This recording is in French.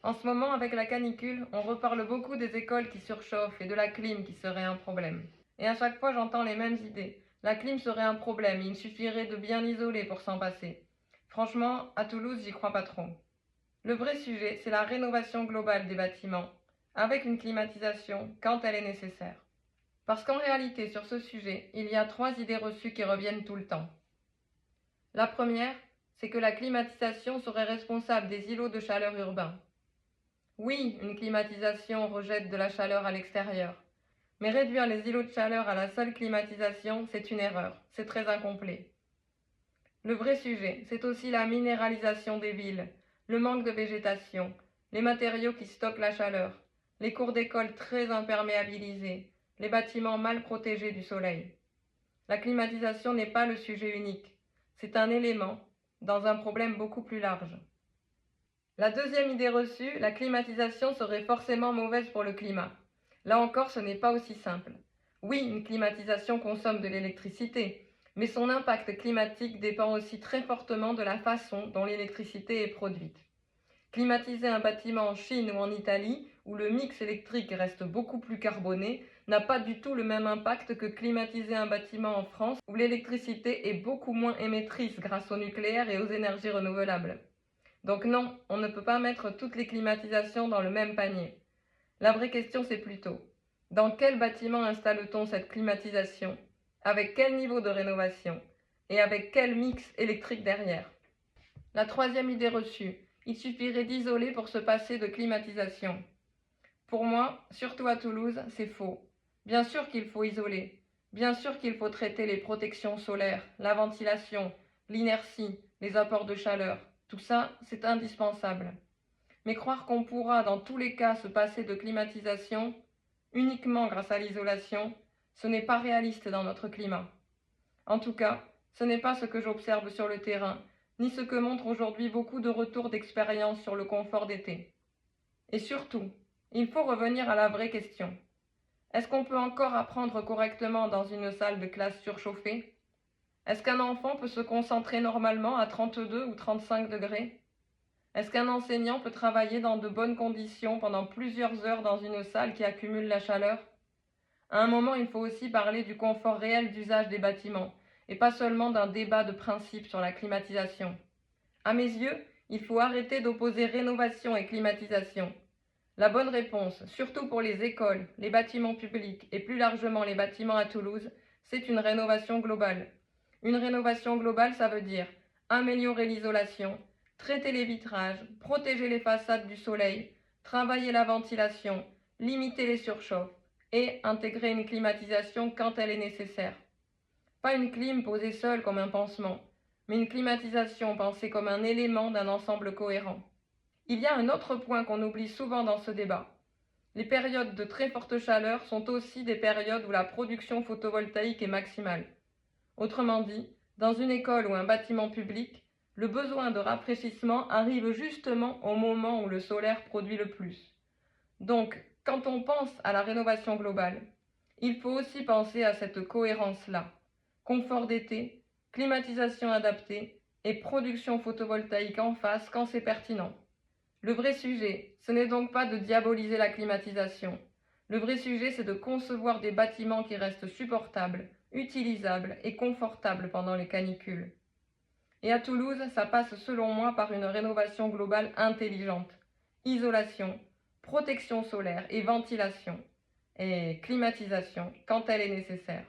En ce moment, avec la canicule, on reparle beaucoup des écoles qui surchauffent et de la clim qui serait un problème. Et à chaque fois, j'entends les mêmes idées. La clim serait un problème, il suffirait de bien l'isoler pour s'en passer. Franchement, à Toulouse, j'y crois pas trop. Le vrai sujet, c'est la rénovation globale des bâtiments, avec une climatisation quand elle est nécessaire. Parce qu'en réalité, sur ce sujet, il y a trois idées reçues qui reviennent tout le temps. La première, c'est que la climatisation serait responsable des îlots de chaleur urbains. Oui, une climatisation rejette de la chaleur à l'extérieur. Mais réduire les îlots de chaleur à la seule climatisation, c'est une erreur, c'est très incomplet. Le vrai sujet, c'est aussi la minéralisation des villes, le manque de végétation, les matériaux qui stockent la chaleur, les cours d'école très imperméabilisés, les bâtiments mal protégés du soleil. La climatisation n'est pas le sujet unique, c'est un élément dans un problème beaucoup plus large. La deuxième idée reçue, la climatisation serait forcément mauvaise pour le climat. Là encore, ce n'est pas aussi simple. Oui, une climatisation consomme de l'électricité, mais son impact climatique dépend aussi très fortement de la façon dont l'électricité est produite. Climatiser un bâtiment en Chine ou en Italie, où le mix électrique reste beaucoup plus carboné, n'a pas du tout le même impact que climatiser un bâtiment en France, où l'électricité est beaucoup moins émettrice grâce au nucléaire et aux énergies renouvelables. Donc non, on ne peut pas mettre toutes les climatisations dans le même panier. La vraie question, c'est plutôt, dans quel bâtiment installe-t-on cette climatisation? Avec quel niveau de rénovation? Et avec quel mix électrique derrière? La troisième idée reçue, il suffirait d'isoler pour se passer de climatisation. Pour moi, surtout à Toulouse, c'est faux. Bien sûr qu'il faut isoler. Bien sûr qu'il faut traiter les protections solaires, la ventilation, l'inertie, les apports de chaleur. Tout ça, c'est indispensable. Mais croire qu'on pourra dans tous les cas se passer de climatisation uniquement grâce à l'isolation, ce n'est pas réaliste dans notre climat. En tout cas, ce n'est pas ce que j'observe sur le terrain, ni ce que montrent aujourd'hui beaucoup de retours d'expérience sur le confort d'été. Et surtout, il faut revenir à la vraie question. Est-ce qu'on peut encore apprendre correctement dans une salle de classe surchauffée? Est-ce qu'un enfant peut se concentrer normalement à 32 ou 35 degrés? Est-ce qu'un enseignant peut travailler dans de bonnes conditions pendant plusieurs heures dans une salle qui accumule la chaleur? À un moment, il faut aussi parler du confort réel d'usage des bâtiments, et pas seulement d'un débat de principe sur la climatisation. À mes yeux, il faut arrêter d'opposer rénovation et climatisation. La bonne réponse, surtout pour les écoles, les bâtiments publics et plus largement les bâtiments à Toulouse, c'est une rénovation globale. Une rénovation globale, ça veut dire améliorer l'isolation, traiter les vitrages, protéger les façades du soleil, travailler la ventilation, limiter les surchauffes et intégrer une climatisation quand elle est nécessaire. Pas une clim posée seule comme un pansement, mais une climatisation pensée comme un élément d'un ensemble cohérent. Il y a un autre point qu'on oublie souvent dans ce débat. Les périodes de très forte chaleur sont aussi des périodes où la production photovoltaïque est maximale. Autrement dit, dans une école ou un bâtiment public, le besoin de rafraîchissement arrive justement au moment où le solaire produit le plus. Donc, quand on pense à la rénovation globale, il faut aussi penser à cette cohérence-là. Confort d'été, climatisation adaptée et production photovoltaïque en face quand c'est pertinent. Le vrai sujet, ce n'est donc pas de diaboliser la climatisation. Le vrai sujet, c'est de concevoir des bâtiments qui restent supportables, utilisables et confortables pendant les canicules. Et à Toulouse, ça passe selon moi par une rénovation globale intelligente. Isolation, protection solaire et ventilation. Et climatisation quand elle est nécessaire.